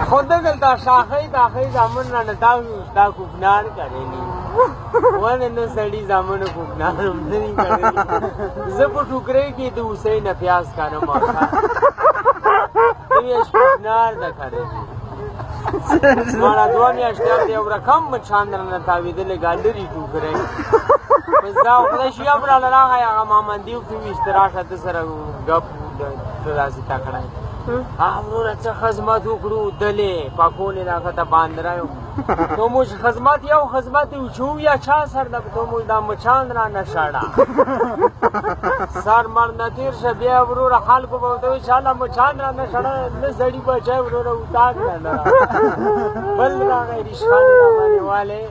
خود دلته شاخۍ داخۍ زامن رانه دا کوکنار کړی ونه نه سړي زامنو کوکنار هم نه دي کړی زه په ټوکرۍ کې د اوسۍ نه پیاز کارم یې کوکنار نه کړی ماړه دوه میاشتې یو رقم مچان رانه تاوېدلې ګالري ټوکرۍ بس دا خدای شي هم راله راغی هغه مامندي ورته وویشت راشه ده سره ګپ داسې تکړی وروره څه خدمت وکړو دلې پاکونې راښته باندرایو تو موږ خدمت یو خدمت یې وچو یا چا سر ده تو موږ دا مچان رانه شړه سر مړ نه تېر شه بیا وروره خلکو به ورته وایي چاله مچان رانه شړه نه سړي بچی وروره اتاق رانه بل راغی ریشخانې راباندې والی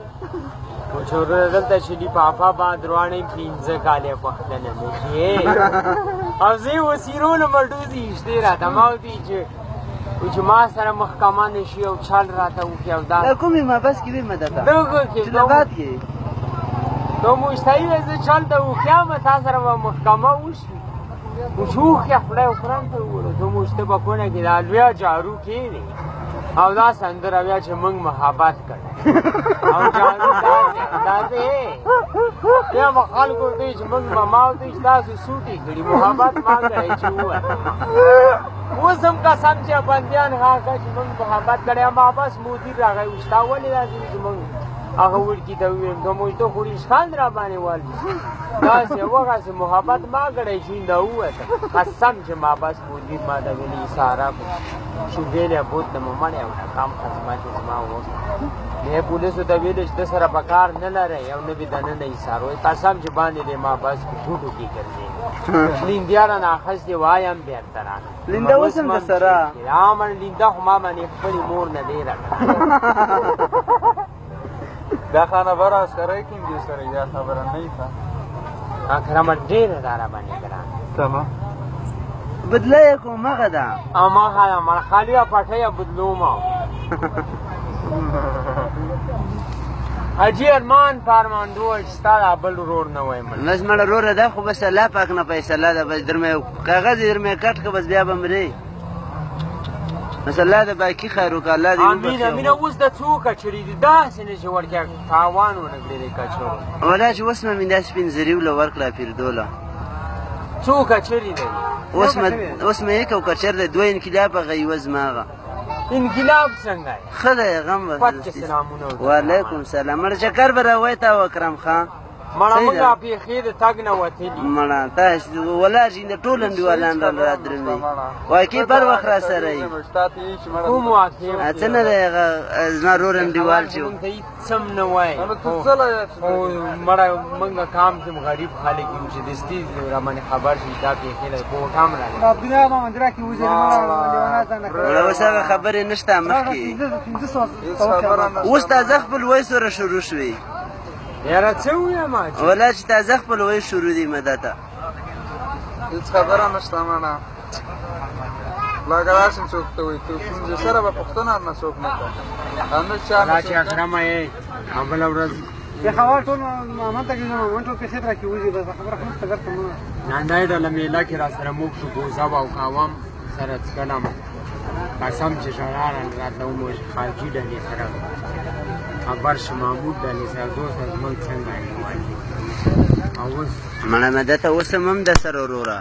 چې وروره دلته شلي پاپا باندروانې 15 کاله پښتنه مې چې او زه یې وسیرولو مډوزې ایښتې راته ما ورته چې ما سره محکمه نه شي او چل راته وکړي او دا کومې مابس کې وې مدته دغه کې جلابات کې تو موږ ته یې وې زه چل ته وکړم تا سره به محکمه وشي وشوخې خدای وکړم ته وګوره تو موږ ته به کونه کې دا لویه جارو کښېنې او دا سندره بیا چې موږ محبت کړی او جارو داسې بیا به خلکو ورته وایي چې موږ به ما ورته وایي چې تاسو سوټې کړي محبت ما کړی چې ووایي اوس هم قسم چې بندیان هغه چې موږ محبت کړی ما بس مدیر راغی وایي ستا ولې داسې چې موږ هغه وړکي ته وویل ته موږ ته خو ریشخند را باندې والي داسې هغسې محبت ما کړی چې نه ووته قسم چې ما بس مدیر ما ته ویلي اشاره کړو شوګیلی بوتلم مړی او کم خدمت یې زما وکړه نه پولیسو ته ویلې چې ده سره به کار نه لرئ او نه به دننه ایسار وایي قسم چې باندې دی ما بس په ټوټو کې ګرځېږي لینده رانه اخیستې وایم بېرته رانه لینده اوس هم درسره من لینده خو ما باندې خپلې مور نه ډېره دا خانهبر عسکرۍ کې دې سره یا خبره نه وي کرامت ډېره ده را باندې ګران تمام بدله یې کوم هغه ده ما خالي پټۍ بدلوم حاجي ارمان فرماندو چې ستا دا بل ورور نه وایم بس مړه وروره ده خو بس الله پاک نه فیصله ده بس درمې کاغذ یې درمې کټ که بس بیا به مرې بس الله د باقي خیر وکړه الله دې امین امین اوس د څو کچري دي داسې نه چې ورکې تاوان ونه کړې د کچرو ولا چې اوس مې دا سپین زري وله ورکړه پیردوله څو کچري دی اوس مې یک او کچر دی دوه انقلاب هغه یوه زما هغه انقلاب څنګه یې ښه دی غم پټ سلامونه وعلیکم سلام مړه چکر به راوی تا اکرم خان مړه موږ پېښې د تګ نه وتلي مړه تاسو ولاړ شئ د ټول انډیوالان را درمي واقعي بر وخت را سره یي کوم واقع څه نه دی هغه زما رور انډیوال چې موږ ته هېڅ هم نه وایي مړه موږ کام کې غریب خلک یو چې دستي را باندې خبر شي دا پېښې دی کوټ هم راغلی مړه اوس هغه خبرې نشته مخکې اوس تازه خپل وی سره شروع شوې یاره څه ووایم ولا چې تازه خپل وی شروع دي مدته هېڅ خبره نشته مړه لکه داسې څوک ته وایي پنځه سره به پوښتنه نه څوک نه کوي دا چې اکرمه یې او بله ورځ پېښور ټول مامان ته کېږم مامان ټول پېښې ته راکې وځي بس خبره خو نشته ګرته مه نندای ډله میله کې را سره موږ شو ګوزه او کاوم سره څکلم قسم چې ژړا راته وموږ خارجي ډلې سره خبر شو محمود ډلې سره دوست زموږ څنګه او اوس مړه مدته اوس هم د سره وروره